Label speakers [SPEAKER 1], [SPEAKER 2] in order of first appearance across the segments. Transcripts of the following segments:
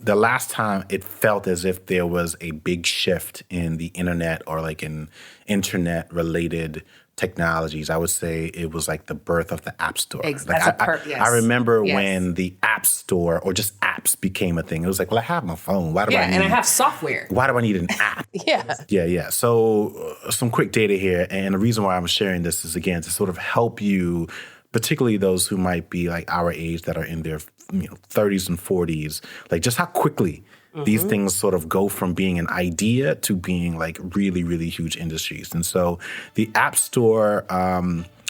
[SPEAKER 1] the last time it felt as if there was a big shift in the internet or like in internet-related technologies, I would say it was like the birth of the App Store.
[SPEAKER 2] Yes.
[SPEAKER 1] I remember when the App Store or just apps became a thing. It was like, well, I have my phone. Why do I need...
[SPEAKER 2] and I have software.
[SPEAKER 1] Why do I need an app? Yeah. So some quick data here. And the reason why I'm sharing this is, again, to sort of help you, particularly those who might be like our age that are in their 30s and 40s, like just how quickly these things sort of go from being an idea to being like really, really huge industries. And so the App Store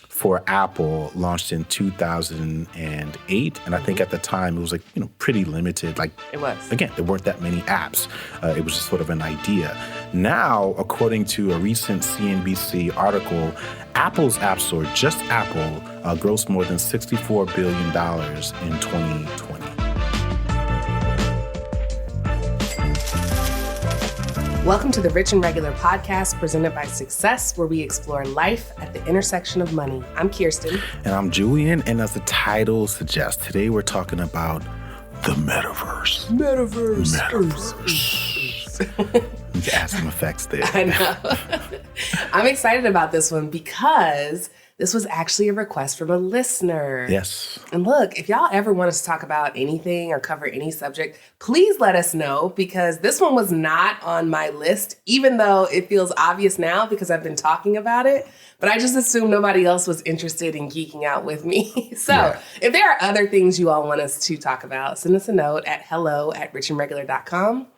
[SPEAKER 1] for Apple launched in 2008. And I think at the time it was like, pretty limited. Like,
[SPEAKER 2] it was.
[SPEAKER 1] Again, there weren't that many apps. It was just sort of an idea. Now, according to a recent CNBC article, Apple's App Store, just Apple, grossed more than $64 billion in 2020.
[SPEAKER 2] Welcome to the Rich and Regular podcast presented by Success, where we explore life at the intersection of money. I'm Kirsten.
[SPEAKER 1] And I'm Julian. And as the title suggests, today we're talking about the metaverse.
[SPEAKER 2] Metaverse.
[SPEAKER 1] You can add some effects there.
[SPEAKER 2] I know. I'm excited about this one because this was actually a request from a listener.
[SPEAKER 1] Yes.
[SPEAKER 2] And look, if y'all ever want us to talk about anything or cover any subject, please let us know, because this one was not on my list, even though it feels obvious now because I've been talking about it. But I just assumed nobody else was interested in geeking out with me. So if there are other things you all want us to talk about, send us a note at hello@richandregular.com.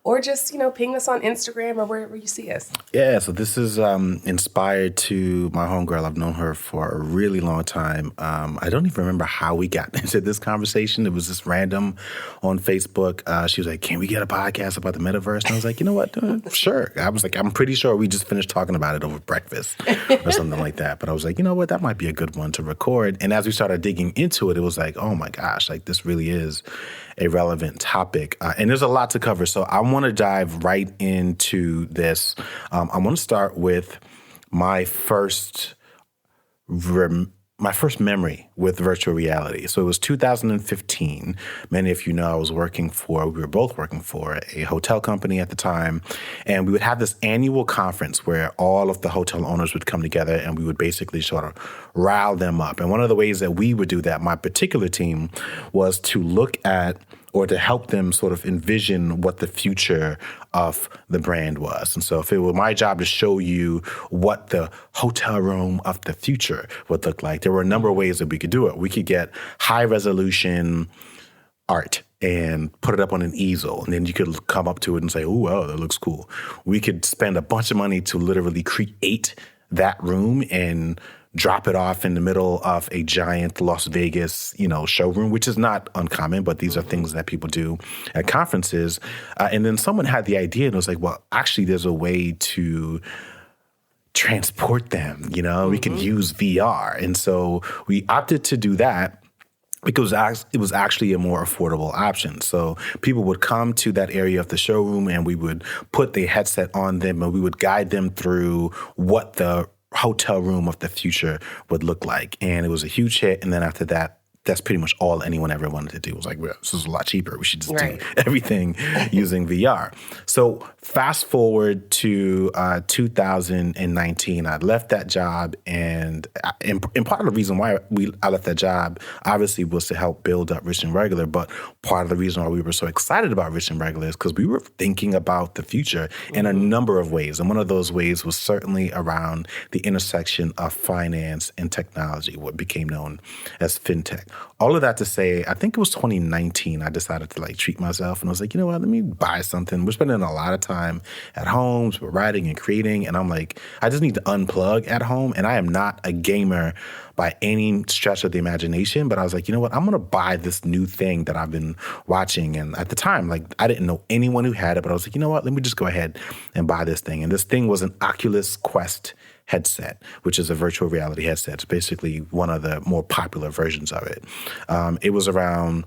[SPEAKER 2] Or just, ping us on Instagram or wherever you see us.
[SPEAKER 1] Yeah, so this is inspired to my homegirl. I've known her for a really long time. I don't even remember how we got into this conversation. It was just random on Facebook. She was like, can we get a podcast about the metaverse? And I was like, you know what? Sure. I was like, I'm pretty sure we just finished talking about it over breakfast or something like that. But I was like, you know what? That might be a good one to record. And as we started digging into it, it was like, oh my gosh, like this really is a relevant topic. And there's a lot to cover. So I want to dive right into this. I want to start with my first memory with virtual reality. So it was 2015. Many of you know we were both working for a hotel company at the time. And we would have this annual conference where all of the hotel owners would come together and we would basically sort of rile them up. And one of the ways that we would do that, my particular team, was to look at or to help them sort of envision what the future of the brand was. And so if it were my job to show you what the hotel room of the future would look like, there were a number of ways that we could do it. We could get high resolution art and put it up on an easel, and then you could come up to it and say, oh, wow, that looks cool. We could spend a bunch of money to literally create that room and drop it off in the middle of a giant Las Vegas, showroom, which is not uncommon, but these are things that people do at conferences. And then someone had the idea and was like, well, actually, there's a way to transport them, we can use VR. And so we opted to do that because it was actually a more affordable option. So people would come to that area of the showroom and we would put the headset on them and we would guide them through what the hotel room of the future would look like. And it was a huge hit. And then after that, that's pretty much all anyone ever wanted to do. It was like, well, this is a lot cheaper. We should just do everything using VR. So fast forward to 2019, I left that job. And part of the reason why I left that job, obviously, was to help build up Rich and Regular. But part of the reason why we were so excited about Rich and Regular is because we were thinking about the future in a number of ways. And one of those ways was certainly around the intersection of finance and technology, what became known as fintech. All of that to say, I think it was 2019, I decided to treat myself. And I was like, you know what, let me buy something. We're spending a lot of time at home. We're writing and creating. And I'm like, I just need to unplug at home. And I am not a gamer by any stretch of the imagination. But I was like, you know what, I'm going to buy this new thing that I've been watching. And at the time, I didn't know anyone who had it. But I was like, you know what, let me just go ahead and buy this thing. And this thing was an Oculus Quest headset, which is a virtual reality headset. It's basically one of the more popular versions of it. It was around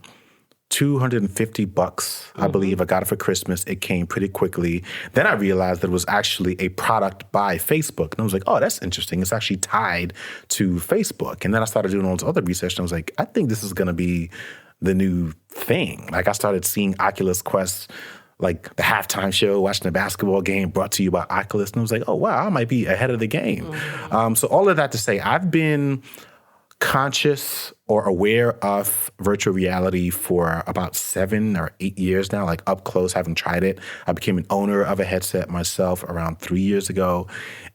[SPEAKER 1] $250, I believe. I got it for Christmas. It came pretty quickly. Then I realized that it was actually a product by Facebook. And I was like, oh, that's interesting. It's actually tied to Facebook. And then I started doing all this other research. And I was like, I think this is going to be the new thing. Like I started seeing Oculus Quest, like the halftime show, watching the basketball game brought to you by Oculus. And I was like, oh, wow, I might be ahead of the game. Mm-hmm. So all of that to say, I've been conscious or aware of virtual reality for about 7 or 8 years now, like up close, having tried it. I became an owner of a headset myself around 3 years ago.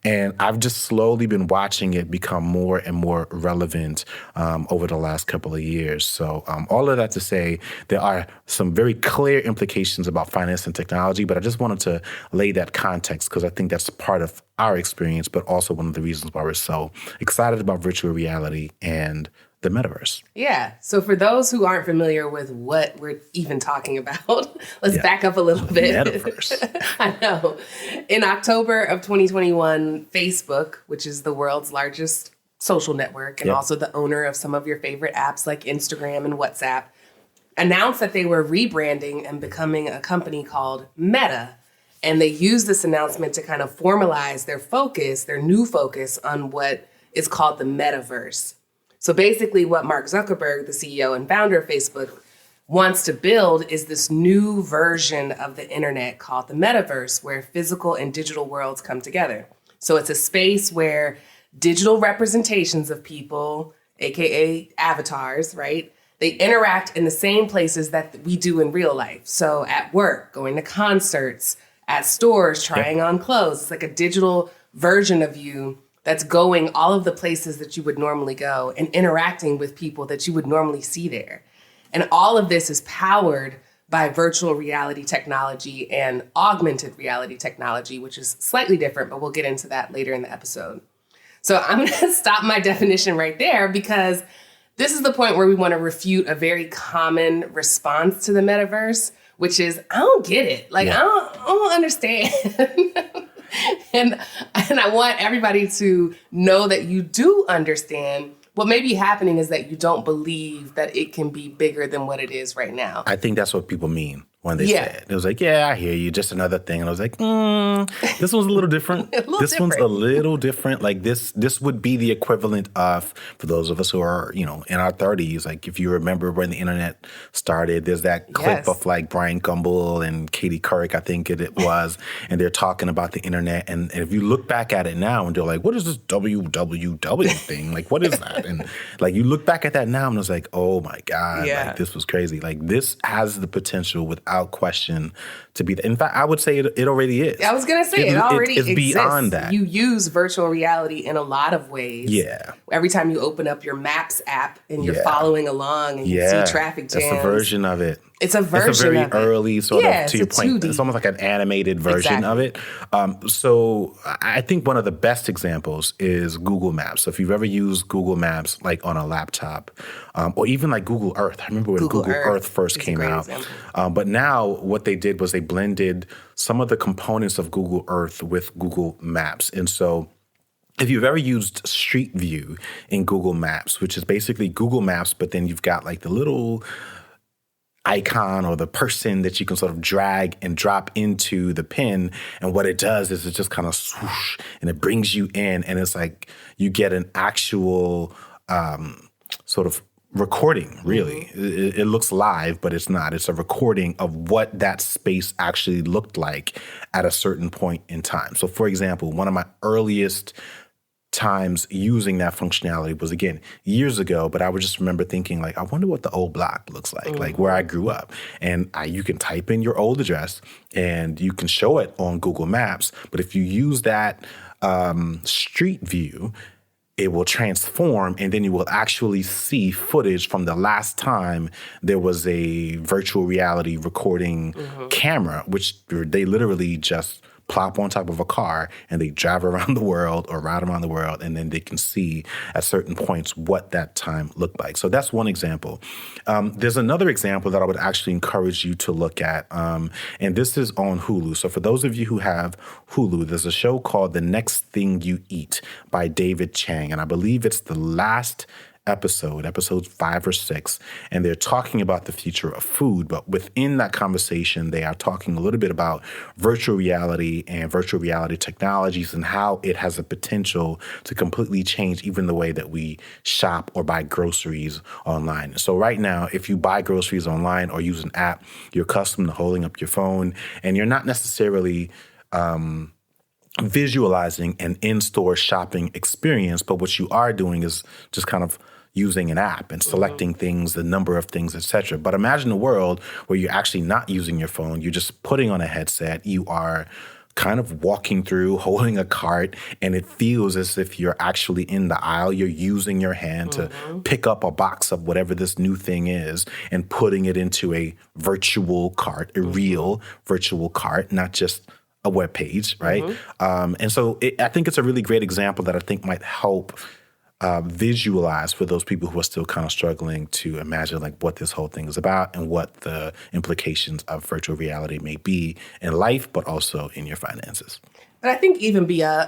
[SPEAKER 1] And I've just slowly been watching it become more and more relevant over the last couple of years. So all of that to say, there are some very clear implications about finance and technology, but I just wanted to lay that context because I think that's part of our experience, but also one of the reasons why we're so excited about virtual reality and the metaverse.
[SPEAKER 2] Yeah. So for those who aren't familiar with what we're even talking about, let's back up a little bit.
[SPEAKER 1] Metaverse.
[SPEAKER 2] I know. In October of 2021, Facebook, which is the world's largest social network and also the owner of some of your favorite apps like Instagram and WhatsApp, announced that they were rebranding and becoming a company called Meta. And they used this announcement to kind of formalize their focus, their new focus on what is called the metaverse. So basically what Mark Zuckerberg, the CEO and founder of Facebook, wants to build is this new version of the internet called the metaverse, where physical and digital worlds come together. So it's a space where digital representations of people, aka avatars, right? They interact in the same places that we do in real life. So at work, going to concerts, at stores, trying on clothes. It's like a digital version of you that's going all of the places that you would normally go and interacting with people that you would normally see there. And all of this is powered by virtual reality technology and augmented reality technology, which is slightly different, but we'll get into that later in the episode. So I'm going to stop my definition right there because this is the point where we want to refute a very common response to the metaverse, which is, I don't get it. Like, I don't understand. And I want everybody to know that you do understand. What may be happening is that you don't believe that it can be bigger than what it is right now.
[SPEAKER 1] I think that's what people mean when they say it. It was like, yeah, I hear you, just another thing. And I was like, this one's a little different. One's a little different. Like this would be the equivalent of, for those of us who are, in our 30s, like if you remember when the internet started, there's that clip of like Brian Gumbel and Katie Couric, I think it was, and they're talking about the internet. And if you look back at it now and they're like, what is this www thing? Like, what is that? And like, you look back at that now and it's like, oh my God, like this was crazy. Like this has the potential without question to be. In fact, I would say it already is.
[SPEAKER 2] I was going to say it already
[SPEAKER 1] it's
[SPEAKER 2] exists.
[SPEAKER 1] Beyond that.
[SPEAKER 2] You use virtual reality in a lot of ways.
[SPEAKER 1] Yeah.
[SPEAKER 2] Every time you open up your Maps app and you're following along and you see traffic jams.
[SPEAKER 1] That's a version of it.
[SPEAKER 2] It's a version
[SPEAKER 1] it's a very
[SPEAKER 2] of it.
[SPEAKER 1] early sort of, to your point,
[SPEAKER 2] 2D.
[SPEAKER 1] It's almost like an animated version of it. So I think one of the best examples is Google Maps. So if you've ever used Google Maps, like on a laptop, or even like Google Earth. I remember when Google Earth first came out. But now what they did was they blended some of the components of Google Earth with Google Maps. And so if you've ever used Street View in Google Maps, which is basically Google Maps, but then you've got like the little icon or the person that you can sort of drag and drop into the pin. And what it does is it just kind of swoosh and it brings you in. And it's like you get an actual sort of recording, really. Mm-hmm. It looks live, but it's not. It's a recording of what that space actually looked like at a certain point in time. So, for example, one of my earliest times using that functionality was, again, years ago, but I would just remember thinking, like, I wonder what the old block looks like, like where I grew up. And you can type in your old address and you can show it on Google Maps. But if you use that Street View, it will transform, and then you will actually see footage from the last time there was a virtual reality recording camera, which they literally just plop on top of a car and they drive around the world or ride around the world, and then they can see at certain points what that time looked like. So that's one example. There's another example that I would actually encourage you to look at, and this is on Hulu. So for those of you who have Hulu, there's a show called The Next Thing You Eat by David Chang, and I believe it's the last episode 5 or 6, and they're talking about the future of food. But within that conversation, they are talking a little bit about virtual reality and virtual reality technologies and how it has a potential to completely change even the way that we shop or buy groceries online. So right now, if you buy groceries online or use an app, you're accustomed to holding up your phone, and you're not necessarily visualizing an in-store shopping experience, but what you are doing is just kind of using an app and selecting things, the number of things, et cetera. But imagine a world where you're actually not using your phone. You're just putting on a headset. You are kind of walking through, holding a cart, and it feels as if you're actually in the aisle. You're using your hand to pick up a box of whatever this new thing is and putting it into a virtual cart, a real virtual cart, not just a web page, right? And so I think it's a really great example that I think might help visualize for those people who are still kind of struggling to imagine like what this whole thing is about and what the implications of virtual reality may be in life, but also in your finances.
[SPEAKER 2] But I think even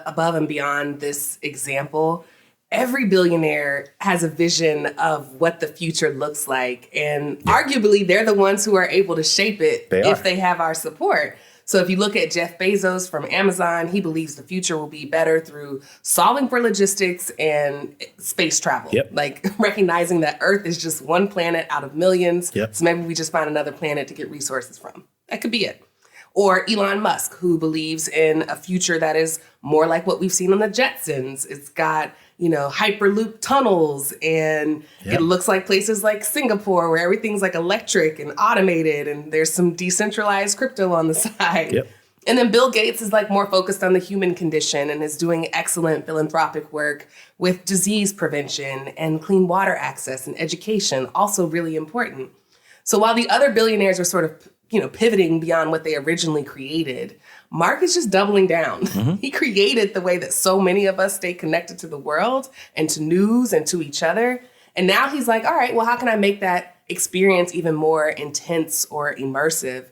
[SPEAKER 2] above and beyond this example, every billionaire has a vision of what the future looks like. And arguably, they're the ones who are able to shape it if they have our support. So if you look at Jeff Bezos from Amazon, he believes the future will be better through solving for logistics and space travel. Like recognizing that Earth is just one planet out of millions. So maybe we just find another planet to get resources from. That could be it. Or Elon Musk, who believes in a future that is more like what we've seen on the Jetsons. It's got, Hyperloop tunnels, and it looks like places like Singapore where everything's like electric and automated, and there's some decentralized crypto on the side. And then Bill Gates is like more focused on the human condition and is doing excellent philanthropic work with disease prevention and clean water access and education, also really important. So while the other billionaires are sort of pivoting beyond what they originally created, Mark is just doubling down. He created the way that so many of us stay connected to the world and to news and to each other. And now he's like, all right, well, how can I make that experience even more intense or immersive?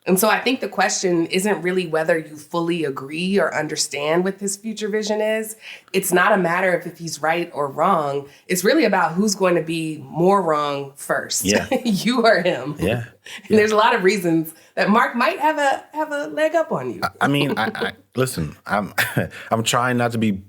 [SPEAKER 2] And so I think the question isn't really whether you fully agree or understand what his future vision is. It's not a matter of if he's right or wrong. It's really about who's going to be more wrong first, you or him. And there's a lot of reasons that Mark might have a leg up on you.
[SPEAKER 1] I mean, listen, I'm trying not to be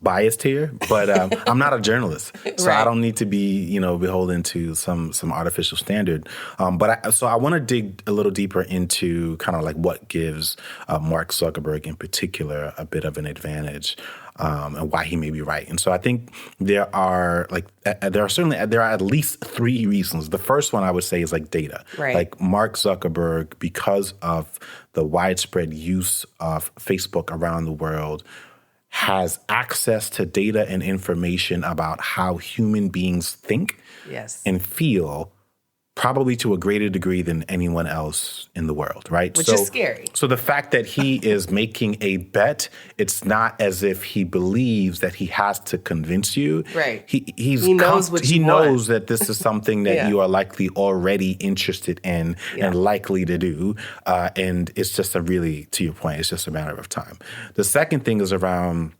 [SPEAKER 1] biased here, but I'm not a journalist, so I don't need to be, beholden to some artificial standard. But I want to dig a little deeper into kind of like what gives Mark Zuckerberg in particular a bit of an advantage, and why he may be right. And so I think there are at least 3 reasons. The first one I would say is like data. Like Mark Zuckerberg, because of the widespread use of Facebook around the world, has access to data and information about how human beings think and feel, probably to a greater degree than anyone else in the world, right?
[SPEAKER 2] Which is scary.
[SPEAKER 1] So the fact that he is making a bet, it's not as if he believes that he has to convince you. He knows that this is something that you are likely already interested in and likely to do. And it's just to your point, it's just a matter of time. The second thing is around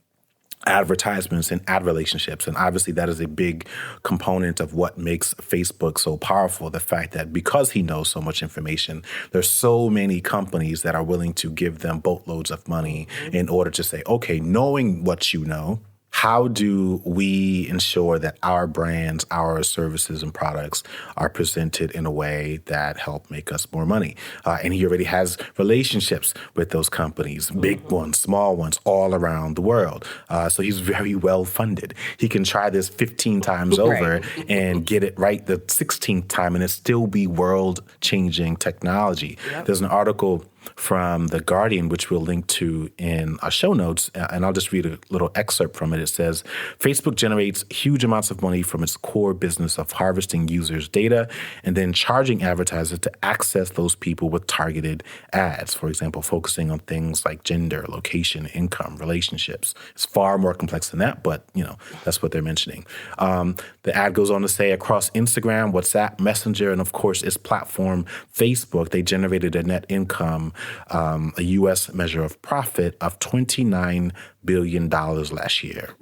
[SPEAKER 1] advertisements and ad relationships. And obviously that is a big component of what makes Facebook so powerful. The fact that because he knows so much information, there's so many companies that are willing to give them boatloads of money in order to say, okay, knowing what you know, how do we ensure that our brands, our services and products are presented in a way that help make us more money? And he already has relationships with those companies, big ones, small ones, all around the world. So he's very well funded. He can try this 15 times over and get it right the 16th time and it still be world-changing technology. There's an article from The Guardian, which we'll link to in our show notes, and I'll just read a little excerpt from it. It says, Facebook generates huge amounts of money from its core business of harvesting users' data and then charging advertisers to access those people with targeted ads, for example, focusing on things like gender, location, income, relationships. It's far more complex than that, but, that's what they're mentioning. The ad goes on to say, across Instagram, WhatsApp, Messenger, and of course its platform, Facebook, they generated a net income, a U.S. measure of profit of $29 billion last year,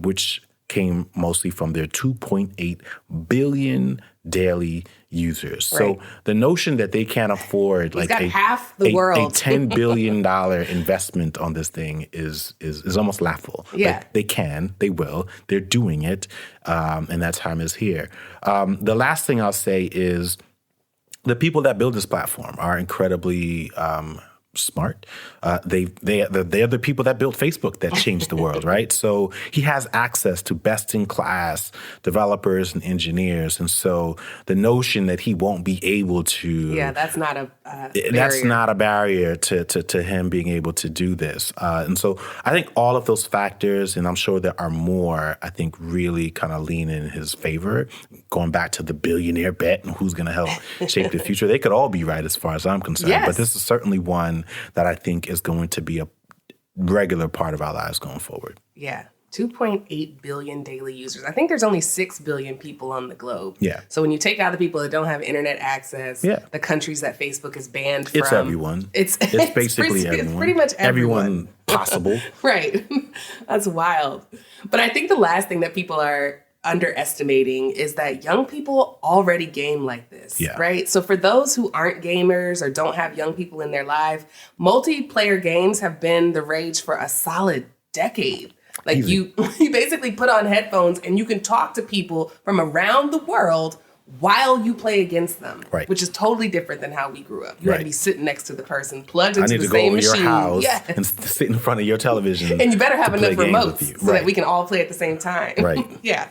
[SPEAKER 1] which came mostly from their 2.8 billion daily users.
[SPEAKER 2] Right.
[SPEAKER 1] So the notion that they can't afford
[SPEAKER 2] He's got half the
[SPEAKER 1] a
[SPEAKER 2] world.
[SPEAKER 1] $10 billion investment on this thing is almost laughable.
[SPEAKER 2] Yeah.
[SPEAKER 1] Like, they can, they will, they're doing it, and that time is here. The last thing I'll say is the people that build this platform are incredibly smart. They're the people that built Facebook that changed the world, right? So he has access to best-in-class developers and engineers, and so the notion that he won't be able to
[SPEAKER 2] that's not a barrier.
[SPEAKER 1] That's not a barrier to him being able to do this. And so I think all of those factors, and I'm sure there are more, I think really kind of lean in his favor. Going back to the billionaire bet and who's going to help shape the future, they could all be right as far as I'm concerned.
[SPEAKER 2] Yes.
[SPEAKER 1] But this is certainly one that I think is going to be a regular part of our lives going forward.
[SPEAKER 2] Yeah. 2.8 billion daily users. I think there's only 6 billion people on the globe.
[SPEAKER 1] Yeah.
[SPEAKER 2] So when you take out the people that don't have internet access, the countries that Facebook is banned from.
[SPEAKER 1] It's everyone. It's basically everyone.
[SPEAKER 2] It's pretty much everyone
[SPEAKER 1] possible.
[SPEAKER 2] Right. That's wild. But I think the last thing that people are underestimating is that young people already game like this, right? So for those who aren't gamers or don't have young people in their life, multiplayer games have been the rage for a solid decade. Like you basically put on headphones and you can talk to people from around the world while you play against them, which is totally different than how we grew up. You had to be sitting next to the person, plugged into the same machine. I need to go over your house and sit
[SPEAKER 1] in front of your television.
[SPEAKER 2] And you better have enough remotes so that we can all play at the same time.
[SPEAKER 1] Right.
[SPEAKER 2] Yeah.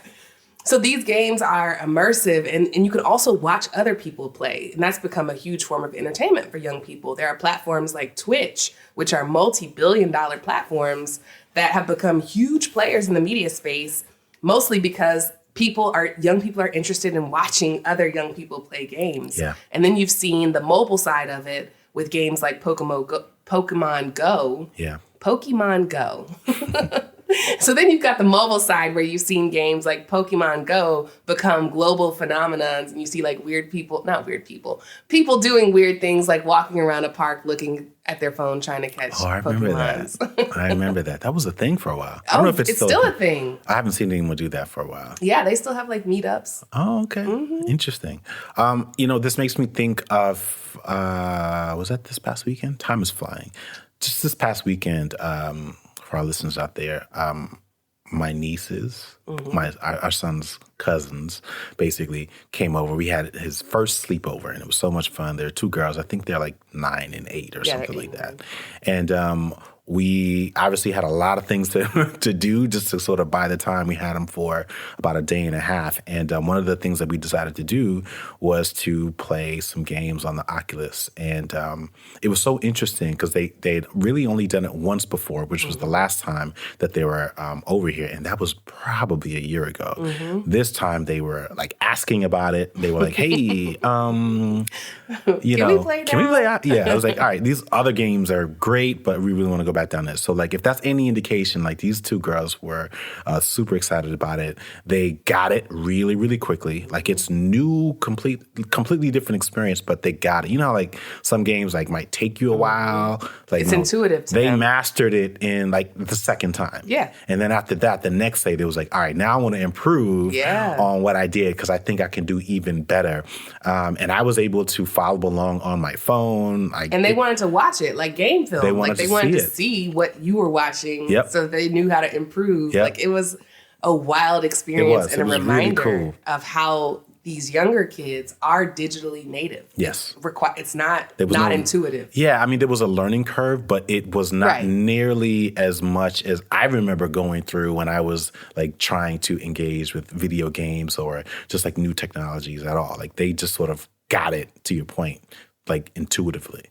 [SPEAKER 2] So these games are immersive, and you can also watch other people play. And that's become a huge form of entertainment for young people. There are platforms like Twitch, which are multi-billion-dollar platforms that have become huge players in the media space, mostly because young people are interested in watching other young people play games.
[SPEAKER 1] Yeah.
[SPEAKER 2] And then you've seen the mobile side of it with games like Pokemon Go.
[SPEAKER 1] Yeah.
[SPEAKER 2] Pokemon Go. So then you've got the mobile side where you've seen games like Pokemon Go become global phenomenons, and you see like people doing weird things like walking around a park looking at their phone trying to catch Pokemons.
[SPEAKER 1] I remember that. That was a thing for a while. I don't know if it's still
[SPEAKER 2] a thing.
[SPEAKER 1] I haven't seen anyone do that for a while.
[SPEAKER 2] Yeah, they still have like meetups.
[SPEAKER 1] Oh, okay. Mm-hmm. Interesting. This makes me think of, was that this past weekend? Time is flying. Just this past weekend, for our listeners out there, my nieces, our son's cousins, basically came over. We had his first sleepover, and it was so much fun. There are two girls. I think they're like 9 and 8 or something like that. And we obviously had a lot of things to do just to sort of by the time we had them for about a day and a half. And one of the things that we decided to do was to play some games on the Oculus. And it was so interesting because they'd really only done it once before, which was the last time that they were over here. And that was probably a year ago. Mm-hmm. This time they were like asking about it. They were like, hey,
[SPEAKER 2] can we play
[SPEAKER 1] out? Yeah, I was like, all right, these other games are great, but we really want to go back down this. So like if that's any indication, like these two girls were super excited about it. They got it really, really quickly. Like it's new, completely different experience, but they got it. You know how like some games like might take you a while. Like
[SPEAKER 2] it's intuitive to
[SPEAKER 1] them.
[SPEAKER 2] They
[SPEAKER 1] mastered it in like the second time.
[SPEAKER 2] Yeah.
[SPEAKER 1] And then after that, the next day they was like, all right, now I want to improve on what I did because I think I can do even better. And I was able to follow along on my phone.
[SPEAKER 2] And they wanted to watch it like game film. They wanted to see what you were watching so they knew how to improve. Like it was a wild experience and a reminder really cool. of how these younger kids are digitally native.
[SPEAKER 1] Yes.
[SPEAKER 2] It's not intuitive.
[SPEAKER 1] Yeah, I mean, there was a learning curve, but it was not nearly as much as I remember going through when I was like trying to engage with video games or just like new technologies at all. Like they just sort of got it, to your point, like intuitively.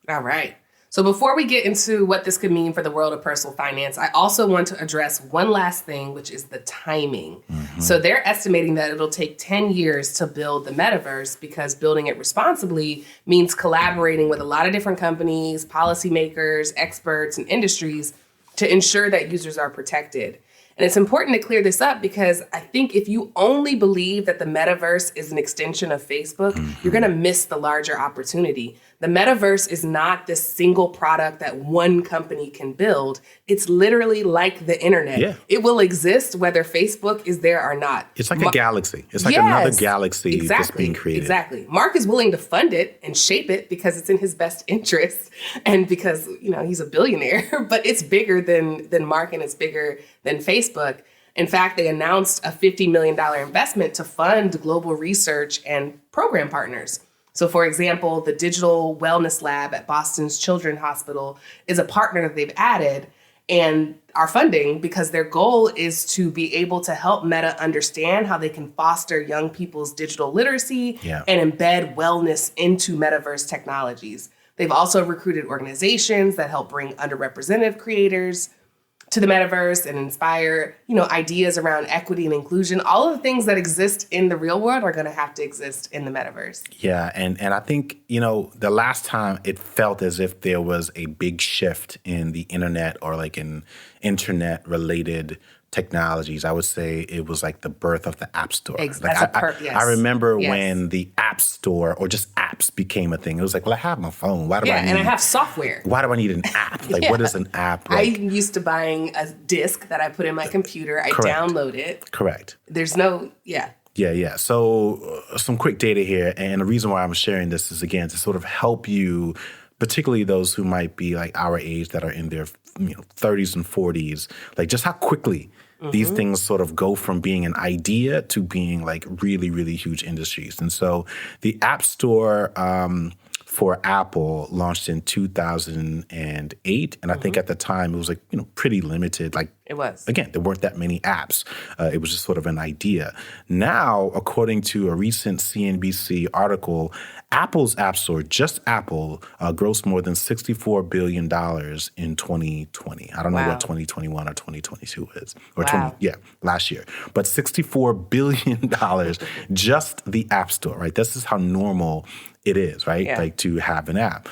[SPEAKER 2] All right. So before we get into what this could mean for the world of personal finance, I also want to address one last thing, which is the timing. Mm-hmm. So they're estimating that it'll take 10 years to build the metaverse because building it responsibly means collaborating with a lot of different companies, policymakers, experts, and industries to ensure that users are protected. And it's important to clear this up because I think if you only believe that the metaverse is an extension of Facebook, you're going to miss the larger opportunity. The metaverse is not this single product that one company can build. It's literally like the internet.
[SPEAKER 1] Yeah.
[SPEAKER 2] It will exist whether Facebook is there or not.
[SPEAKER 1] It's like a galaxy. It's like another galaxy that's being created.
[SPEAKER 2] Exactly. Mark is willing to fund it and shape it because it's in his best interest and because, he's a billionaire, but it's bigger than Mark and it's bigger than Facebook. In fact, they announced a $50 million investment to fund global research and program partners. So, for example, the Digital Wellness Lab at Boston's Children's Hospital is a partner that they've added and are funding because their goal is to be able to help Meta understand how they can foster young people's digital literacy and embed wellness into metaverse technologies. They've also recruited organizations that help bring underrepresented creators to the metaverse and inspire, ideas around equity and inclusion. All of the things that exist in the real world are going to have to exist in the metaverse.
[SPEAKER 1] Yeah. And I think, the last time it felt as if there was a big shift in the internet or like in internet related technologies, I would say it was like the birth of the App Store. I remember when the App Store or just apps became a thing. It was like, well, I have my phone. Why do I need
[SPEAKER 2] and I have software.
[SPEAKER 1] Why do I need an app? Like, what is an app? Like,
[SPEAKER 2] I'm used to buying a disc that I put in my computer. I download it.
[SPEAKER 1] Correct.
[SPEAKER 2] There's no,
[SPEAKER 1] Yeah. So some quick data here. And the reason why I'm sharing this is, again, to sort of help you, particularly those who might be like our age that are in their 30s and 40s, like just how quickly these things sort of go from being an idea to being like really, really huge industries. And so the App Store for Apple launched in 2008. And I think at the time it was like, pretty limited. Like,
[SPEAKER 2] it was.
[SPEAKER 1] Again, there weren't that many apps. It was just sort of an idea. Now, according to a recent CNBC article, Apple's App Store, just Apple, grossed more than $64 billion in 2020. I don't know what 2021 or 2022 is. Or last year. But $64 billion, just the App Store, right? This is how normal it is, right?
[SPEAKER 2] Yeah.
[SPEAKER 1] Like to have an app.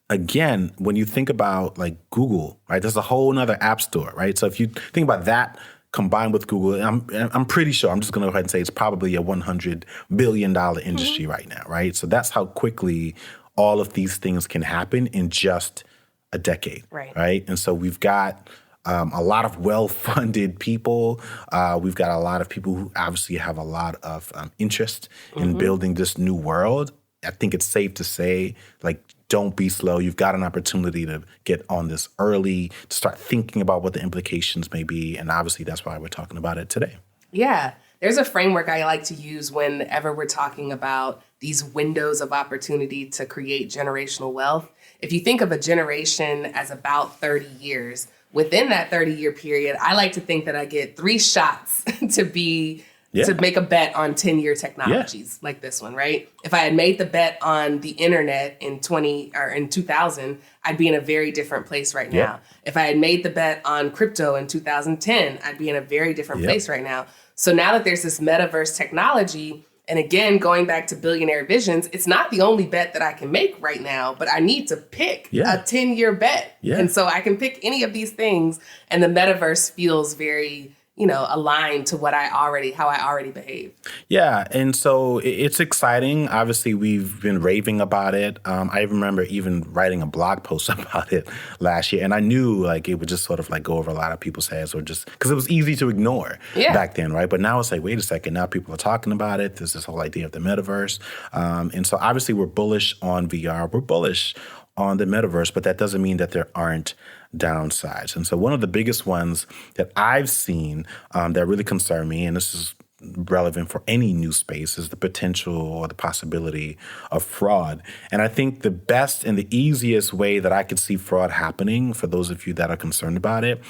[SPEAKER 1] Again, when you think about like Google, right? There's a whole nother app store, right? So if you think about that combined with Google, I'm pretty sure, I'm just going to go ahead and say it's probably a $100 billion industry right now, right? So that's how quickly all of these things can happen in just a decade, right? And so we've got a lot of well-funded people. We've got a lot of people who obviously have a lot of interest in building this new world. I think it's safe to say, like, don't be slow. You've got an opportunity to get on this early, to start thinking about what the implications may be. And obviously, that's why we're talking about it today.
[SPEAKER 2] Yeah. There's a framework I like to use whenever we're talking about these windows of opportunity to create generational wealth. If you think of a generation as about 30 years, within that 30-year period, I like to think that I get 3 shots to make a bet on 10-year technologies like this one, right? If I had made the bet on the internet in 2000, I'd be in a very different place right now. If I had made the bet on crypto in 2010, I'd be in a very different place right now. So now that there's this metaverse technology, and again, going back to billionaire visions, it's not the only bet that I can make right now, but I need to pick a 10-year bet. And so I can pick any of these things, and the metaverse feels very aligned to how I already behave. Yeah.
[SPEAKER 1] And so it's exciting. Obviously, we've been raving about it. I remember even writing a blog post about it last year. And I knew like it would just sort of like go over a lot of people's heads or just because it was easy to ignore back then, right? But now it's like, wait a second, now people are talking about it. There's this whole idea of the metaverse. And so obviously we're bullish on VR. We're bullish on the metaverse, but that doesn't mean that there aren't downsides. And so one of the biggest ones that I've seen that really concern me, and this is relevant for any new space, is the potential or the possibility of fraud. And I think the best and the easiest way that I could see fraud happening, for those of you that are concerned about it,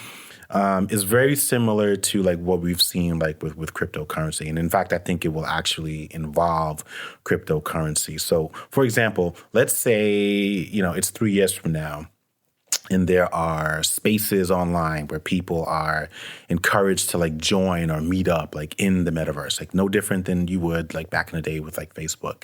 [SPEAKER 1] is very similar to like what we've seen like with cryptocurrency. And in fact, I think it will actually involve cryptocurrency. So for example, let's say, it's 3 years from now, and there are spaces online where people are encouraged to like join or meet up like in the metaverse, like no different than you would like back in the day with like Facebook.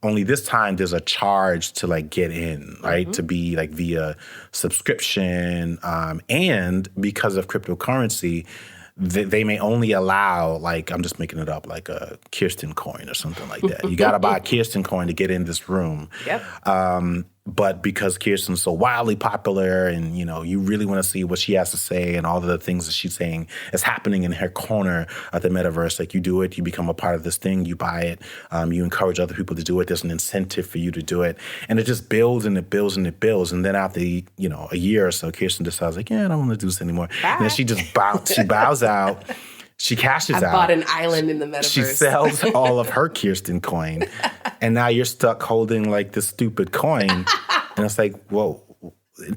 [SPEAKER 1] Only this time there's a charge to like get in, right? To be like via subscription. And because of cryptocurrency, they may only allow, like, I'm just making it up, like a Kirsten coin or something like that. You got to buy a Kirsten coin to get in this room.
[SPEAKER 2] Yep.
[SPEAKER 1] But because Kirsten's so wildly popular and, you really want to see what she has to say and all of the things that she's saying is happening in her corner of the metaverse, like you do it, you become a part of this thing, you buy it, you encourage other people to do it. There's an incentive for you to do it. And it just builds and it builds and it builds. And then after, a year or so, Kirsten decides like, I don't want to do this anymore.
[SPEAKER 2] Bye.
[SPEAKER 1] And then she just bows out. She cashes out.
[SPEAKER 2] I bought an island in the metaverse.
[SPEAKER 1] She sells all of her Kirsten coin. And now you're stuck holding like this stupid coin. And it's like, whoa,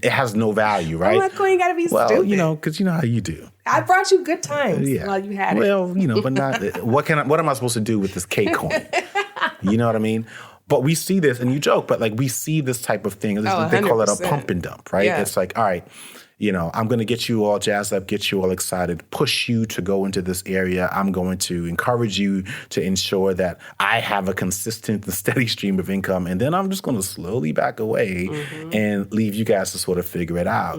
[SPEAKER 1] it has no value, right?
[SPEAKER 2] Oh, that coin got to be stupid.
[SPEAKER 1] Well, because you know how you do.
[SPEAKER 2] I brought you good times while you had it.
[SPEAKER 1] Well, but not, what am I supposed to do with this K coin? You know what I mean? But we see this, and you joke, but like we see this type of thing. They call it a pump and dump, right?
[SPEAKER 2] Yeah.
[SPEAKER 1] It's like, all right, I'm going to get you all jazzed up, get you all excited, push you to go into this area. I'm going to encourage you to ensure that I have a consistent and steady stream of income. And then I'm just going to slowly back away and leave you guys to sort of figure it out.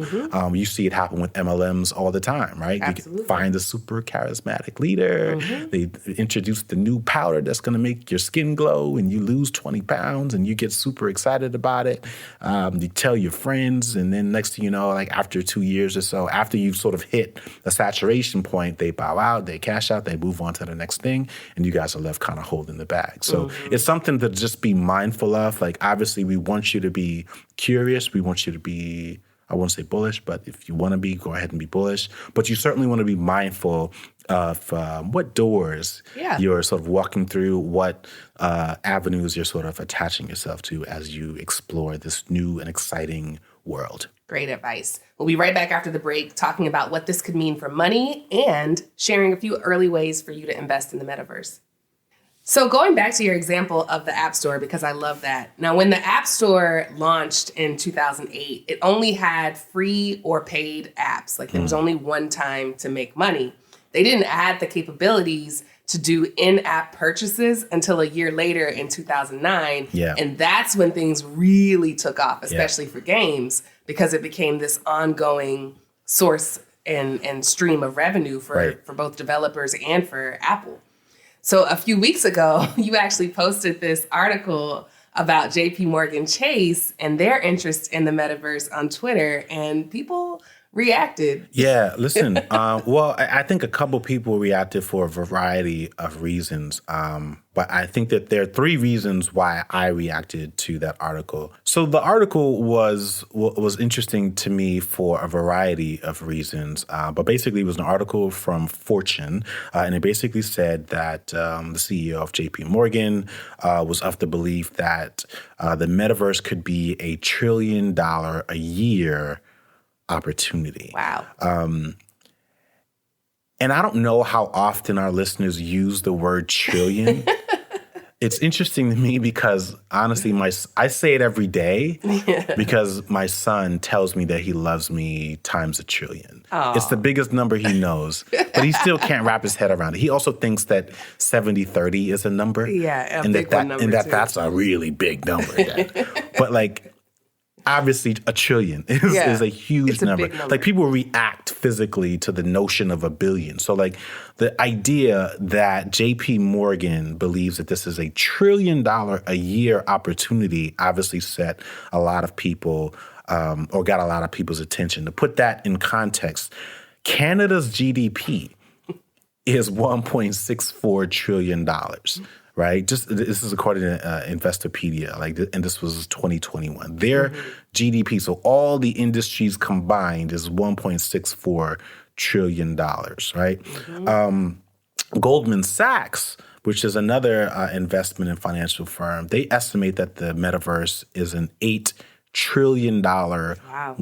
[SPEAKER 1] You see it happen with MLMs all the time, right?
[SPEAKER 2] Absolutely.
[SPEAKER 1] You find a super charismatic leader. They introduce the new powder that's going to make your skin glow and you lose 20 pounds and you get super excited about it. You tell your friends, and then next thing you know, like after 2 years or so, after you've sort of hit a saturation point, they bow out, they cash out, they move on to the next thing, and you guys are left kind of holding the bag. So it's something to just be mindful of. Like, obviously, we want you to be curious. We want you to be, I won't say bullish, but if you want to be, go ahead and be bullish. But you certainly want to be mindful of what doors you're sort of walking through, what avenues you're sort of attaching yourself to as you explore this new and exciting world.
[SPEAKER 2] Great advice. We'll be right back after the break talking about what this could mean for money and sharing a few early ways for you to invest in the metaverse. So going back to your example of the App Store, because I love that. Now, when the App Store launched in 2008, it only had free or paid apps. Like there was only one time to make money. They didn't add the capabilities to do in-app purchases until a year later in 2009.
[SPEAKER 1] Yeah.
[SPEAKER 2] And that's when things really took off, especially for games, because it became this ongoing source and stream of revenue for both developers and for Apple. So a few weeks ago, you actually posted this article about JP Morgan Chase and their interest in the metaverse on Twitter, and people reacted.
[SPEAKER 1] Yeah, listen, well, I think a couple people reacted for a variety of reasons, but I think that there are three reasons why I reacted to that article. So the article was interesting to me for a variety of reasons, but basically it was an article from Fortune, and it basically said that the CEO of JP Morgan was of the belief that the metaverse could be a $1 trillion a year opportunity.
[SPEAKER 2] Wow.
[SPEAKER 1] And I don't know how often our listeners use the word trillion. It's interesting to me because honestly, I say it every day because my son tells me that he loves me times 1 trillion. Aww. It's the biggest number he knows, but he still can't wrap his head around it. He also thinks that 70-30 is a number.
[SPEAKER 2] Yeah,
[SPEAKER 1] and that's a really big number. But like, obviously, 1 trillion is a huge number. Like, people react physically to the notion of 1 billion. So, like, the idea that JP Morgan believes that this is a $1 trillion a year opportunity obviously set a lot of people or got a lot of people's attention. To put that in context, Canada's GDP is $1.64 trillion. Right? This is according to Investopedia, and this was 2021. Their GDP, so all the industries combined, is $1.64 trillion, right? Goldman Sachs, which is another investment and financial firm, they estimate that the metaverse is an $8 trillion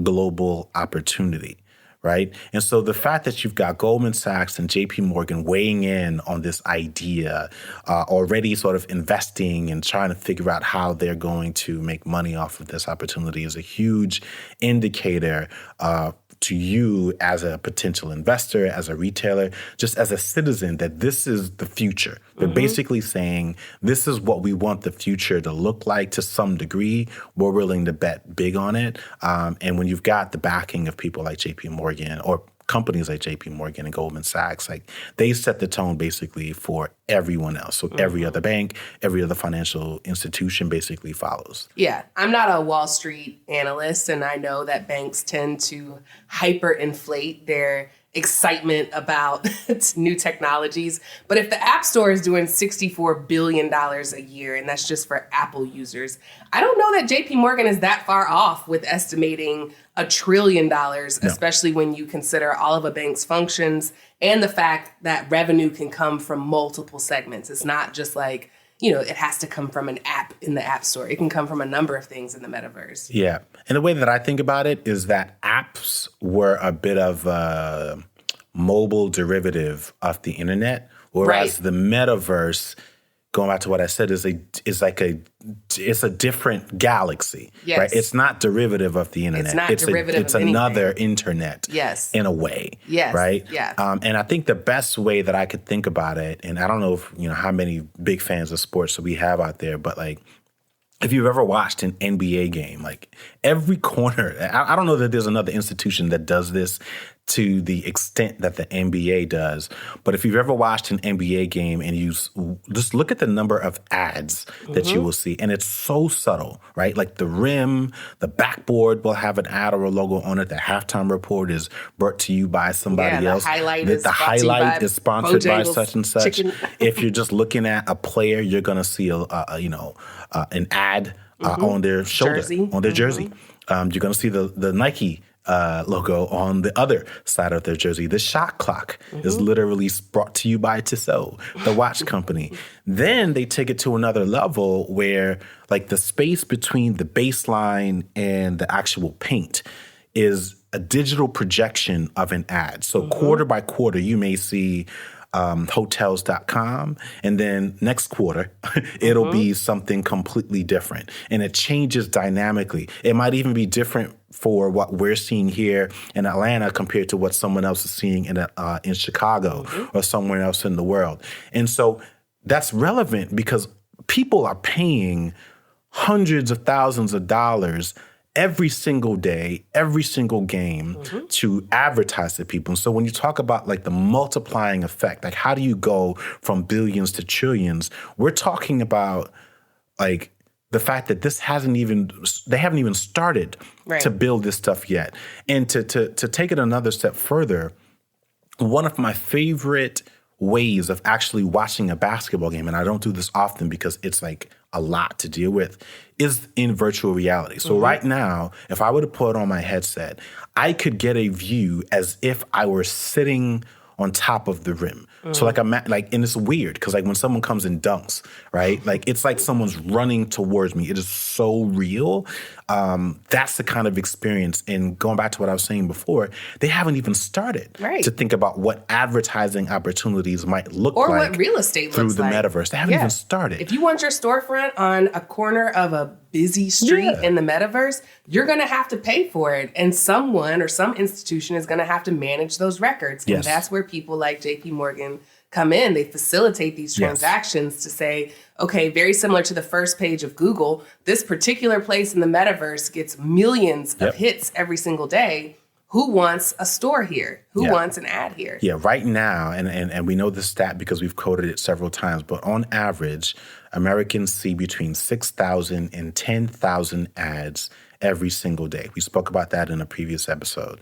[SPEAKER 1] global opportunity. Right? And so the fact that you've got Goldman Sachs and JP Morgan weighing in on this idea, already sort of investing and trying to figure out how they're going to make money off of this opportunity is a huge indicator to you as a potential investor, as a retailer, just as a citizen, that this is the future. They're basically saying, this is what we want the future to look like to some degree. We're willing to bet big on it. And when you've got the backing of people like JP Morgan or companies like JP Morgan and Goldman Sachs, like they set the tone basically for everyone else. So every other bank, every other financial institution basically follows.
[SPEAKER 2] Yeah, I'm not a Wall Street analyst, and I know that banks tend to hyperinflate their excitement about new technologies. But if the App Store is doing $64 billion a year, and that's just for Apple users, I don't know that JP Morgan is that far off with estimating $1 trillion, especially when you consider all of a bank's functions and the fact that revenue can come from multiple segments. It's not just like, it has to come from an app in the App Store. It can come from a number of things in the metaverse.
[SPEAKER 1] Yeah. And the way that I think about it is that apps were a bit of a mobile derivative of the internet, whereas the metaverse, going back to what I said, is a different galaxy, right? It's not derivative of the internet.
[SPEAKER 2] It's not derivative
[SPEAKER 1] it's
[SPEAKER 2] of
[SPEAKER 1] another
[SPEAKER 2] anything.
[SPEAKER 1] internet, in a way, right?
[SPEAKER 2] Yeah.
[SPEAKER 1] And I think the best way that I could think about it, and I don't know if how many big fans of sports that we have out there, but like, if you've ever watched an NBA game, like every corner, I don't know that there's another institution that does this to the extent that the NBA does. But if you've ever watched an NBA game and you just look at the number of ads that you will see, and it's so subtle, right? Like the rim, the backboard will have an ad or a logo on it. The halftime report is brought to you by somebody else.
[SPEAKER 2] The
[SPEAKER 1] highlight is sponsored by
[SPEAKER 2] Bojangles
[SPEAKER 1] such and such. If you're just looking at a player, you're going to see an ad on their shoulder, on their jersey. You're going to see the Nike logo on the other side of their jersey. The shot clock is literally brought to you by Tissot, the watch company. Then they take it to another level where like the space between the baseline and the actual paint is a digital projection of an ad. So quarter by quarter, you may see hotels.com, and then next quarter, it'll be something completely different. And it changes dynamically. It might even be different for what we're seeing here in Atlanta compared to what someone else is seeing in Chicago or somewhere else in the world. And so that's relevant because people are paying hundreds of thousands of dollars every single day, every single game to advertise to people. And so when you talk about like the multiplying effect, like how do you go from billions to trillions? We're talking about like the fact that they haven't even started to build this stuff yet. And to take it another step further, one of my favorite ways of actually watching a basketball game, and I don't do this often because it's like a lot to deal with, is in virtual reality. So right now, if I were to put on my headset, I could get a view as if I were sitting on top of the rim. So like and it's weird because like when someone comes and dunks, right? Like it's like someone's running towards me. It is so real. That's the kind of experience. And going back to what I was saying before, they haven't even started to think about what advertising opportunities might look like,
[SPEAKER 2] or what real estate
[SPEAKER 1] through
[SPEAKER 2] looks
[SPEAKER 1] the
[SPEAKER 2] like.
[SPEAKER 1] metaverse. They haven't even started.
[SPEAKER 2] If you want your storefront on a corner of a busy street in the metaverse, you're going to have to pay for it. And someone or some institution is going to have to manage those records. And that's where people like JP Morgan come in. They facilitate these transactions to say, okay, very similar to the first page of Google, this particular place in the metaverse gets millions of hits every single day. Who wants a store here? Who wants an ad here?
[SPEAKER 1] Yeah, right now, and we know the stat because we've quoted it several times, but on average, Americans see between 6,000 and 10,000 ads every single day. We spoke about that in a previous episode.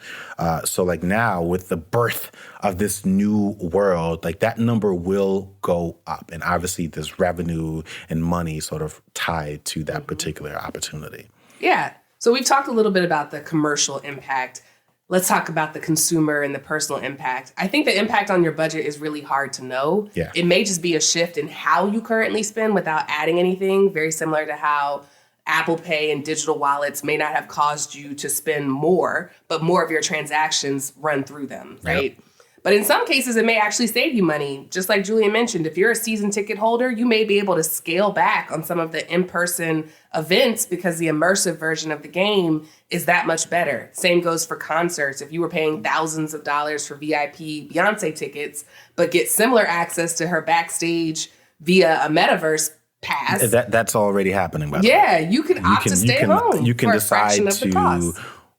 [SPEAKER 1] So like now with the birth of this new world, like that number will go up. And obviously there's revenue and money sort of tied to that particular opportunity.
[SPEAKER 2] Yeah. So we've talked a little bit about the commercial impact. Let's talk about the consumer and the personal impact. I think the impact on your budget is really hard to know.
[SPEAKER 1] Yeah.
[SPEAKER 2] It may just be a shift in how you currently spend without adding anything, very similar to how Apple Pay and digital wallets may not have caused you to spend more, but more of your transactions run through them, right? Yep. But in some cases, it may actually save you money. Just like Julian mentioned, if you're a season ticket holder, you may be able to scale back on some of the in-person events because the immersive version of the game is that much better. Same goes for concerts. If you were paying thousands of dollars for VIP Beyonce tickets, but get similar access to her backstage via a metaverse pass.
[SPEAKER 1] That's already happening, by the way.
[SPEAKER 2] Yeah, you can opt to stay home.
[SPEAKER 1] You can decide to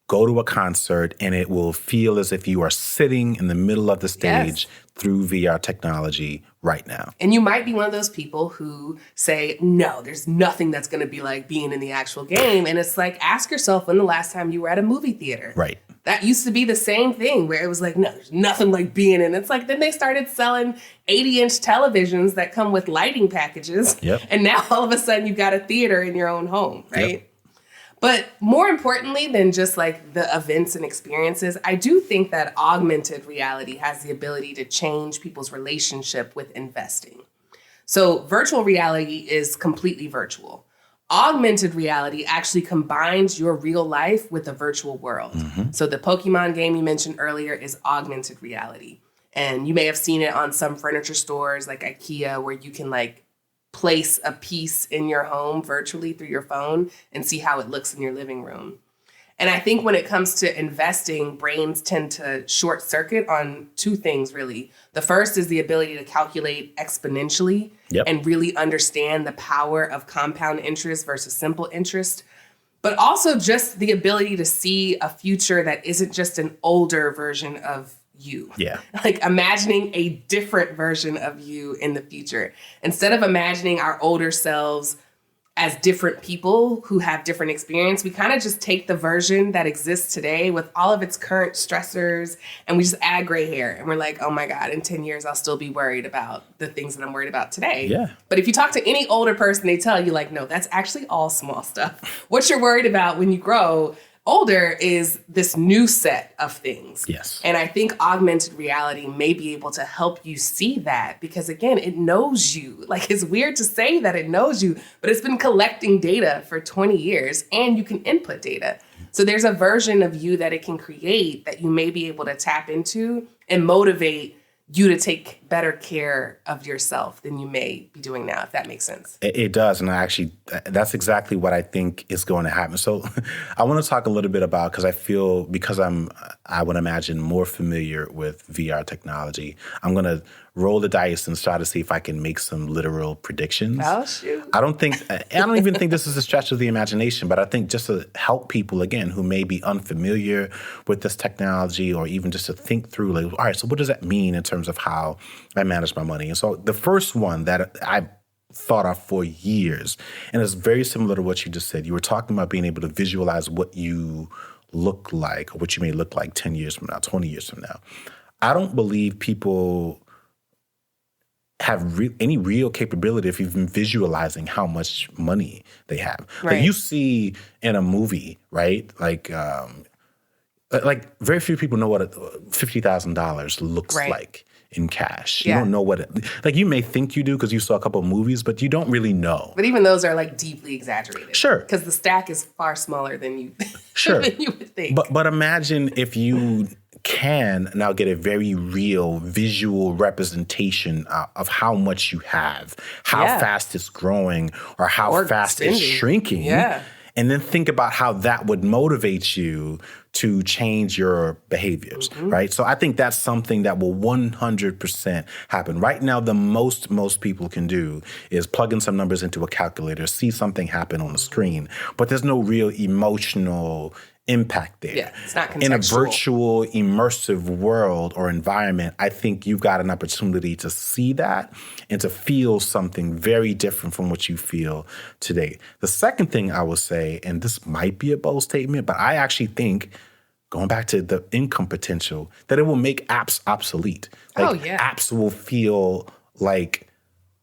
[SPEAKER 1] go to a concert and it will feel as if you are sitting in the middle of the stage through VR technology right now.
[SPEAKER 2] And you might be one of those people who say, no, there's nothing that's going to be like being in the actual game. And it's like, ask yourself when the last time you were at a movie theater.
[SPEAKER 1] Right.
[SPEAKER 2] That used to be the same thing where it was like, no, there's nothing like being in. It's like, then they started selling 80-inch televisions that come with lighting packages.
[SPEAKER 1] Yep.
[SPEAKER 2] And now all of a sudden you've got a theater in your own home, right?
[SPEAKER 1] Yep.
[SPEAKER 2] But more importantly than just like the events and experiences, I do think that augmented reality has the ability to change people's relationship with investing. So virtual reality is completely virtual. Augmented reality actually combines your real life with the virtual world. Mm-hmm. So the Pokemon game you mentioned earlier is augmented reality. And you may have seen it on some furniture stores like IKEA where you can like place a piece in your home virtually through your phone and see how it looks in your living room. And I think when it comes to investing, brains tend to short circuit on two things, really. The first is the ability to calculate exponentially and really understand the power of compound interest versus simple interest, but also just the ability to see a future that isn't just an older version of you.
[SPEAKER 1] Yeah.
[SPEAKER 2] Like imagining a different version of you in the future. Instead of imagining our older selves as different people who have different experience, we kind of just take the version that exists today with all of its current stressors and we just add gray hair. And we're like, oh my God, in 10 years, I'll still be worried about the things that I'm worried about today.
[SPEAKER 1] Yeah.
[SPEAKER 2] But if you talk to any older person, they tell you like, no, that's actually all small stuff. What you're worried about when you grow older is this new set of things.
[SPEAKER 1] Yes.
[SPEAKER 2] And I think augmented reality may be able to help you see that because, again, it knows you. Like, it's weird to say that it knows you, but it's been collecting data for 20 years and you can input data. So there's a version of you that it can create that you may be able to tap into and motivate you to take better care of yourself than you may be doing now, if that makes sense.
[SPEAKER 1] It does. And that's exactly what I think is going to happen. So I want to talk a little bit about, because I feel, because I would imagine more familiar with VR technology, I'm going to roll the dice and try to see if I can make some literal predictions.
[SPEAKER 2] Oh, shoot.
[SPEAKER 1] I don't even think this is a stretch of the imagination, but I think just to help people, again, who may be unfamiliar with this technology, or even just to think through, like, all right, so what does that mean in terms of how I manage my money? And so the first one that I've thought of for years, and it's very similar to what you just said. You were talking about being able to visualize what you look like, or what you may look like 10 years from now, 20 years from now. I don't believe people have any real capability of even visualizing how much money they have.
[SPEAKER 2] Right.
[SPEAKER 1] Like you see in a movie, right? Like very few people know what $50,000 looks like in cash. You don't know what like you may think you do because you saw a couple of movies, but you don't really know.
[SPEAKER 2] But even those are like deeply exaggerated.
[SPEAKER 1] Sure.
[SPEAKER 2] Because the stack is far smaller than you, than you would think.
[SPEAKER 1] But imagine if you can now get a very real visual representation of how much you have, how fast it's growing, or how fast it's shrinking.
[SPEAKER 2] Yeah.
[SPEAKER 1] And then think about how that would motivate you to change your behaviors, right? So I think that's something that will 100% happen. Right now, the most people can do is plug in some numbers into a calculator, see something happen on the screen, but there's no real emotional impact there.
[SPEAKER 2] Yeah, it's not contextual.
[SPEAKER 1] In a virtual, immersive world or environment, I think you've got an opportunity to see that and to feel something very different from what you feel today. The second thing I will say, and this might be a bold statement, but I actually think, going back to the income potential, that it will make apps obsolete. Like, apps will feel like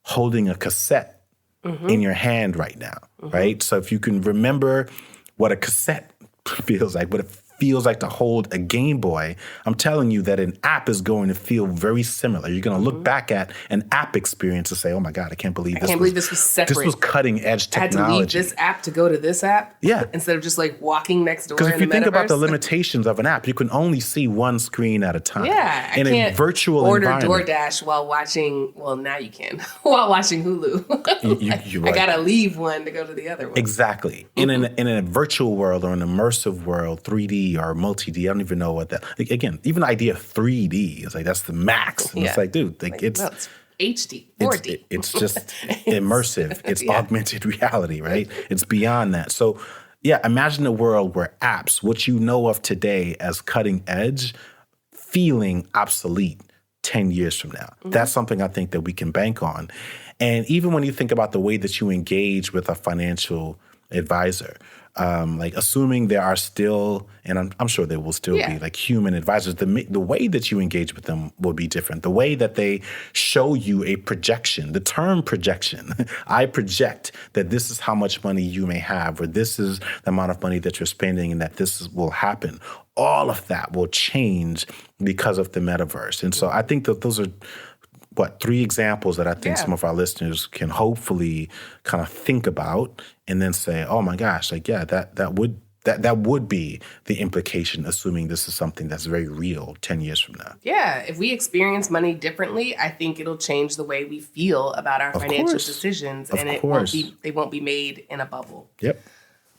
[SPEAKER 1] holding a cassette in your hand right now, right? So if you can remember what a cassette feels like, what it feels like to hold a Game Boy, I'm telling you that an app is going to feel very similar. You're going to look back at an app experience and say, oh my God, I can't believe this was separate. This was cutting edge technology.
[SPEAKER 2] I had to leave this app to go to this app?
[SPEAKER 1] Yeah.
[SPEAKER 2] Instead of just like walking next door in the
[SPEAKER 1] Because if you think
[SPEAKER 2] metaverse?
[SPEAKER 1] about the limitations of an app, you can only see one screen at a time.
[SPEAKER 2] Yeah.
[SPEAKER 1] In a virtual
[SPEAKER 2] order
[SPEAKER 1] environment.
[SPEAKER 2] DoorDash while watching, well, now you can, while watching Hulu.
[SPEAKER 1] You're right.
[SPEAKER 2] I got to leave one to go to the other one.
[SPEAKER 1] Exactly. In a virtual world or an immersive world, 3D or multi-D, I don't even know what that, like, again, even the idea of 3D is like, that's the max. And it's like, dude, it's
[SPEAKER 2] HD, 4D.
[SPEAKER 1] It's just immersive. It's augmented reality, right? It's beyond that. So Yeah, imagine a world where apps, what you know of today as cutting edge, feeling obsolete 10 years from now. That's something I think that we can bank on. And even when you think about the way that you engage with a financial advisor, like assuming there are still, and I'm sure there will still be like human advisors, the way that you engage with them will be different. The way that they show you a projection, the term projection, I project that this is how much money you may have, or this is the amount of money that you're spending and that will happen. All of that will change because of the metaverse. And so I think that those are three examples that I think some of our listeners can hopefully kind of think about and then say, oh my gosh, like, yeah, that would be the implication, assuming this is something that's very real 10 years from now.
[SPEAKER 2] Yeah, if we experience money differently, I think it'll change the way we feel about our financial decisions, and they won't be made in a bubble.
[SPEAKER 1] Yep.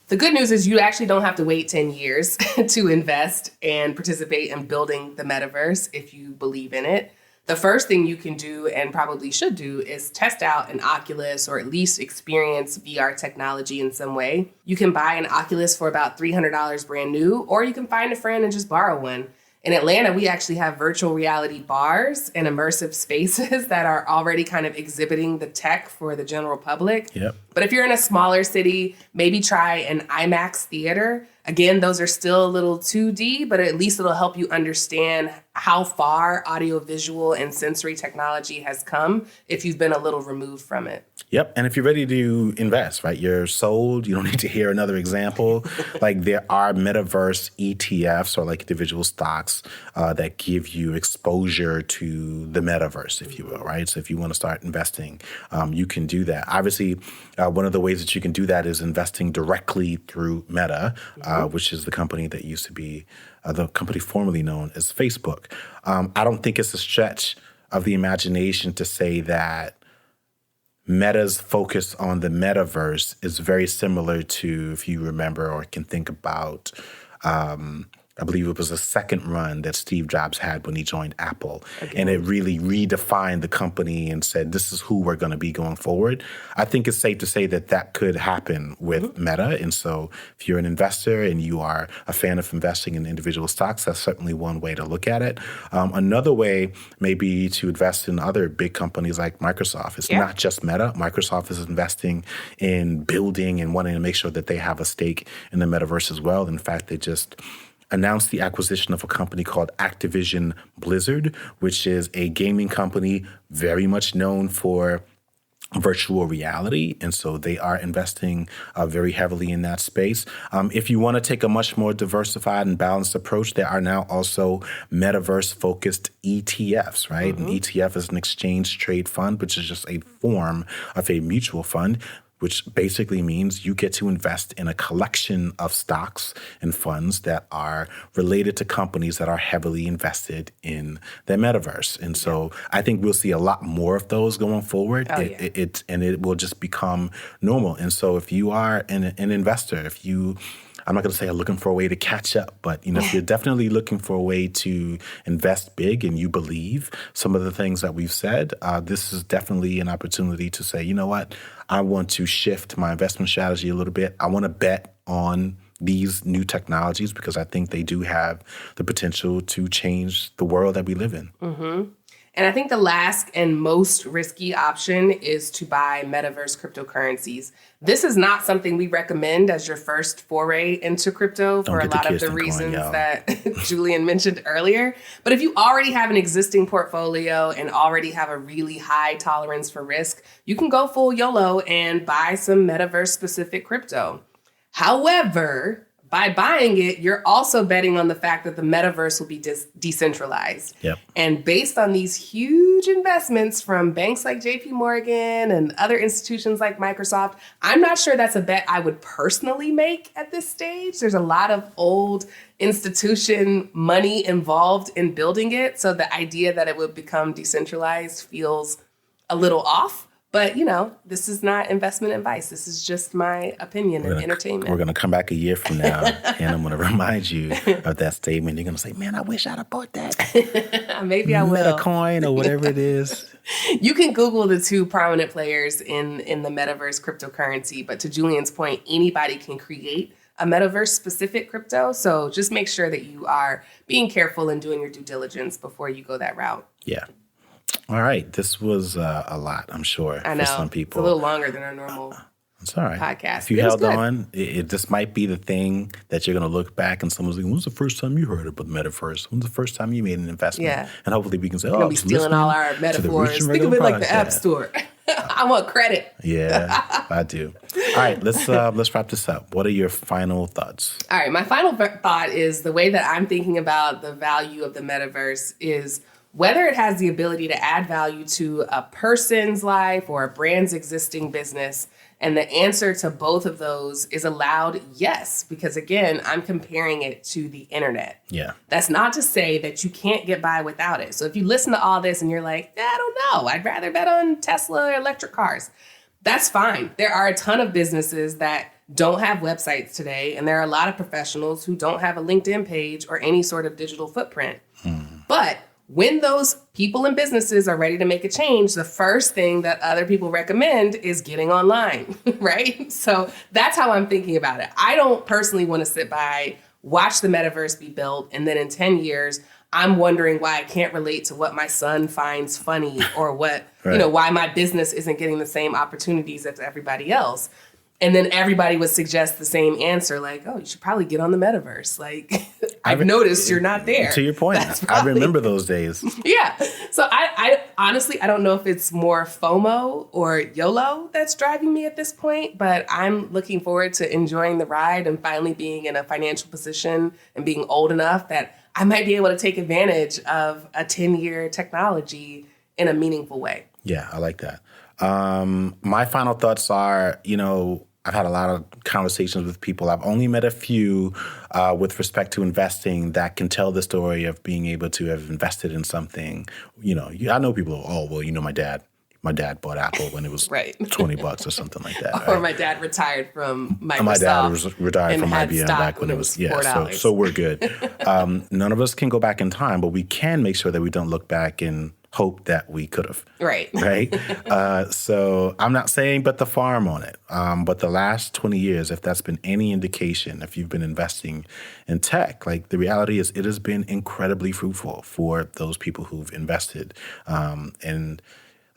[SPEAKER 2] The good news is you actually don't have to wait 10 years to invest and participate in building the metaverse if you believe in it. The first thing you can do, and probably should do, is test out an Oculus or at least experience VR technology in some way. You can buy an Oculus for about $300 brand new, or you can find a friend and just borrow one. In Atlanta, we actually have virtual reality bars and immersive spaces that are already kind of exhibiting the tech for the general public.
[SPEAKER 1] Yep.
[SPEAKER 2] But if you're in a smaller city, maybe try an IMAX theater. Again, those are still a little 2D, but at least it'll help you understand how far audiovisual and sensory technology has come if you've been a little removed from it.
[SPEAKER 1] Yep. And if you're ready to invest, right, you're sold, you don't need to hear another example. Like there are metaverse ETFs or like individual stocks that give you exposure to the metaverse, if you will, right? So if you want to start investing, you can do that. Obviously, one of the ways that you can do that is investing directly through Meta, which is the company that used to be the company formerly known as Facebook. I don't think it's a stretch of the imagination to say that Meta's focus on the metaverse is very similar to, if you remember or can think about, I believe it was a second run that Steve Jobs had when he joined Apple. And it really redefined the company and said, this is who we're going to be going forward. I think it's safe to say that that could happen with Meta. And so if you're an investor and you are a fan of investing in individual stocks, that's certainly one way to look at it. Another way may be to invest in other big companies like Microsoft. It's not just Meta. Microsoft is investing in building and wanting to make sure that they have a stake in the metaverse as well. In fact, they just announced the acquisition of a company called Activision Blizzard, which is a gaming company very much known for virtual reality. And so they are investing very heavily in that space. If you want to take a much more diversified and balanced approach, there are now also metaverse-focused ETFs, right? An ETF is an exchange trade fund, which is just a form of a mutual fund, which basically means you get to invest in a collection of stocks and funds that are related to companies that are heavily invested in their metaverse. And so I think we'll see a lot more of those going forward. It will just become normal. And so if you are an investor, I'm not going to say I'm looking for a way to catch up, but if you're definitely looking for a way to invest big and you believe some of the things that we've said, this is definitely an opportunity to say, you know what, I want to shift my investment strategy a little bit. I want to bet on these new technologies because I think they do have the potential to change the world that we live in.
[SPEAKER 2] And I think the last and most risky option is to buy metaverse cryptocurrencies. This is not something we recommend as your first foray into crypto for a lot of the reasons that Julian mentioned earlier. But if you already have an existing portfolio and already have a really high tolerance for risk, you can go full YOLO and buy some metaverse-specific crypto. However, by buying it, you're also betting on the fact that the metaverse will be decentralized. And based on these huge investments from banks like JP Morgan and other institutions like Microsoft, I'm not sure that's a bet I would personally make at this stage. There's a lot of old institution money involved in building it. So the idea that it would become decentralized feels a little off. But, this is not investment advice. This is just my opinion and entertainment.
[SPEAKER 1] We're going to come back a year from now, and I'm going to remind you of that statement. You're going to say, man, I wish I'd have bought that.
[SPEAKER 2] Maybe I will.
[SPEAKER 1] Metacoin or whatever it is.
[SPEAKER 2] You can Google the two prominent players in the metaverse cryptocurrency. But to Julian's point, anybody can create a metaverse specific crypto. So just make sure that you are being careful and doing your due diligence before you go that route.
[SPEAKER 1] Yeah. All right. This was a lot, I'm sure,
[SPEAKER 2] I know.
[SPEAKER 1] for some people.
[SPEAKER 2] It's a little longer than our normal
[SPEAKER 1] It's all right.
[SPEAKER 2] podcast.
[SPEAKER 1] If you held on, this might be the thing that you're going to look back and someone's like, when's the first time you heard about the metaverse? When's the first time you made an investment?
[SPEAKER 2] Yeah.
[SPEAKER 1] And hopefully we can say,
[SPEAKER 2] We'll be stealing all our metaphors. Think of it like the App Store. I want credit.
[SPEAKER 1] Yeah, I do. All right, let's wrap this up. What are your final thoughts?
[SPEAKER 2] All right, my final thought is the way that I'm thinking about the value of the metaverse is whether it has the ability to add value to a person's life or a brand's existing business. And the answer to both of those is a loud yes, because again, I'm comparing it to the internet.
[SPEAKER 1] Yeah.
[SPEAKER 2] That's not to say that you can't get by without it. So if you listen to all this and you're like, I don't know, I'd rather bet on Tesla or electric cars. That's fine. There are a ton of businesses that don't have websites today. And there are a lot of professionals who don't have a LinkedIn page or any sort of digital footprint. But when those people and businesses are ready to make a change, the first thing that other people recommend is getting online, right? So that's how I'm thinking about it. I don't personally want to sit by, watch the metaverse be built, and then in 10 years, I'm wondering why I can't relate to what my son finds funny or what,
[SPEAKER 1] right.
[SPEAKER 2] Why my business isn't getting the same opportunities as everybody else. And then everybody would suggest the same answer, like, oh, you should probably get on the metaverse. Like, I've noticed you're not there.
[SPEAKER 1] To your point, I remember those days.
[SPEAKER 2] Yeah. So I honestly, I don't know if it's more FOMO or YOLO that's driving me at this point, but I'm looking forward to enjoying the ride and finally being in a financial position and being old enough that I might be able to take advantage of a 10-year technology in a meaningful way.
[SPEAKER 1] Yeah, I like that. My final thoughts are, I've had a lot of conversations with people. I've only met a few with respect to investing that can tell the story of being able to have invested in something. I know people, my dad. My dad bought Apple when it was
[SPEAKER 2] right.
[SPEAKER 1] $20 or something like that.
[SPEAKER 2] Or my dad retired from Microsoft.
[SPEAKER 1] My dad was retired from IBM back when it was
[SPEAKER 2] $4.
[SPEAKER 1] So we're good. None of us can go back in time, but we can make sure that we don't look back and hope that we could have.
[SPEAKER 2] Right.
[SPEAKER 1] Right? So I'm not saying bet the farm on it. But the last 20 years, if that's been any indication, if you've been investing in tech, like the reality is it has been incredibly fruitful for those people who've invested. And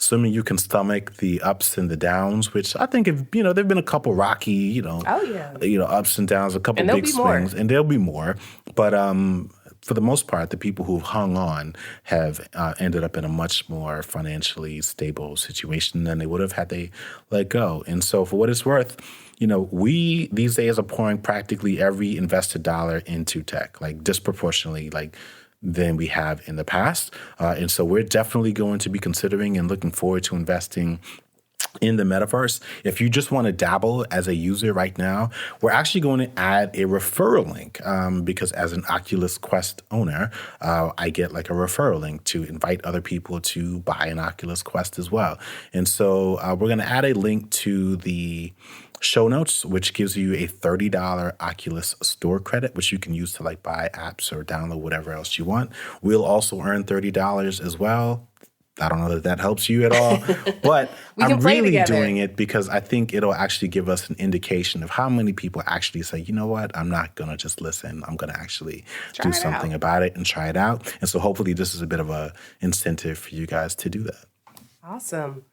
[SPEAKER 1] assuming you can stomach the ups and the downs, which I think there've been a couple rocky, ups and downs, a couple big swings, and there'll be more. But for the most part, the people who've hung on have ended up in a much more financially stable situation than they would have had they let go. And so for what it's worth, we these days are pouring practically every invested dollar into tech, like disproportionately, than we have in the past. And so we're definitely going to be considering and looking forward to investing in the metaverse. If you just want to dabble as a user right now, we're actually going to add a referral link because as an Oculus Quest owner, I get like a referral link to invite other people to buy an Oculus Quest as well. And so we're going to add a link to the show notes, which gives you a $30 Oculus store credit, which you can use to buy apps or download whatever else you want. We'll also earn $30 as well. I don't know that helps you at all, but I'm really doing it because I think it'll actually give us an indication of how many people actually say, you know what, I'm not going to just listen. I'm going to actually do something about it and try it out. And so hopefully this is a bit of a incentive for you guys to do that.
[SPEAKER 2] Awesome.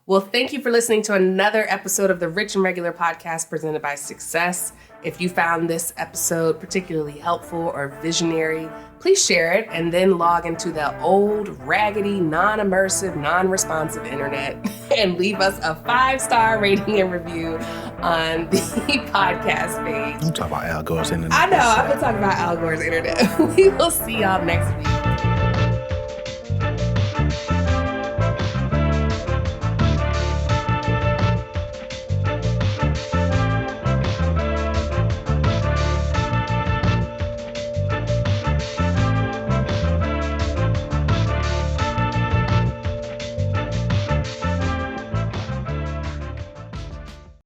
[SPEAKER 2] Well, thank you for listening to another episode of the Rich and Regular podcast presented by Success. If you found this episode particularly helpful or visionary, please share it and then log into the old, raggedy, non-immersive, non-responsive internet and leave us a 5-star rating and review on the podcast page.
[SPEAKER 1] Don't talk about Al Gore's internet.
[SPEAKER 2] I know. I've been talking about Al Gore's internet. We will see y'all next week.